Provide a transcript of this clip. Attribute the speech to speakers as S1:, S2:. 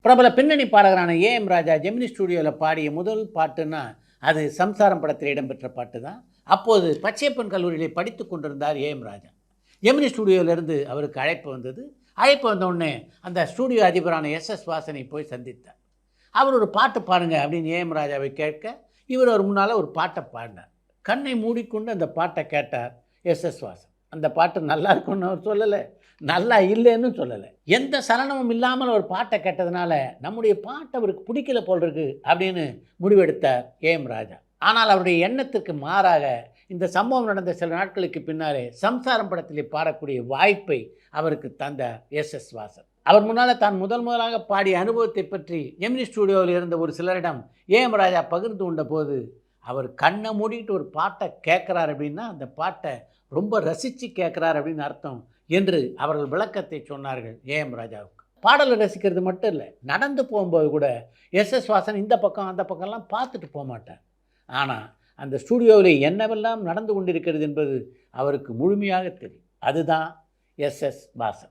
S1: பிரபல பின்னணி பாடகரான ஏஎம் ராஜா ஜெமினி ஸ்டுடியோவில் பாடிய முதல் பாட்டுன்னா அது சம்சாரம் படத்தில் இடம்பெற்ற பாட்டு தான். அப்போது பச்சையப்பன் கல்லூரியிலே படித்து கொண்டிருந்தார் ஏஎம் ராஜா. ஜெமினி ஸ்டுடியோவிலேருந்து அவருக்கு அழைப்பு வந்தது. அழைப்பு வந்தவுடனே அந்த ஸ்டூடியோ அதிபரான எஸ்எஸ் வாசனை போய் சந்தித்தார். அவர் ஒரு பாட்டு பாடுங்க அப்படின்னு ஏஎம் ராஜாவை கேட்க இவர் ஒரு முன்னால் ஒரு பாட்டை பாடினார். கண்ணை மூடிக்கொண்டு அந்த பாட்டை கேட்டார் எஸ்எஸ் வாசன். அந்த பாட்டு நல்லா இருக்குன்னு அவர் சொல்லலை, நல்லா இல்லைன்னு சொல்லலை. எந்த சலனமும் இல்லாமல் ஒரு பாட்டை கேட்டதுனால நம்முடைய பாட்டு அவருக்கு பிடிக்கல போல் இருக்கு அப்படின்னு முடிவெடுத்தார் ஏஎம் ராஜா. ஆனால் அவருடைய எண்ணத்துக்கு மாறாக இந்த சம்பவம் நடந்த சில நாட்களுக்கு பின்னாலே சம்சாரம் படத்திலே பாடக்கூடிய வாய்ப்பை அவருக்கு தந்த எஸ்எஸ் வாசன். அவர் முன்னால் தான் முதலாக பாடிய அனுபவத்தை பற்றி ஜெமினி ஸ்டுடியோவில் இருந்த ஒரு சிலரிடம் ஏஎம் ராஜா பகிர்ந்து கொண்ட போது அவர் கண்ணை மூடிட்டு ஒரு பாட்டை கேட்குறார் அப்படின்னா அந்த பாட்டை ரொம்ப ரசித்து கேட்குறார் அப்படின்னு அர்த்தம் என்று அவர்கள் விளக்கத்தை சொன்னார்கள் ஏஎம் ராஜாவுக்கு. பாடலை ரசிக்கிறது மட்டும் இல்லை, நடந்து போகும்போது கூட எஸ்எஸ் வாசன் இந்த பக்கம் அந்த பக்கம்லாம் பார்த்துட்டு போக மாட்டார். ஆனால் அந்த ஸ்டூடியோவில் என்னவெல்லாம் நடந்து கொண்டிருக்கிறது என்பது அவருக்கு முழுமையாக தெரியும். அதுதான் எஸ்எஸ் வாசன்.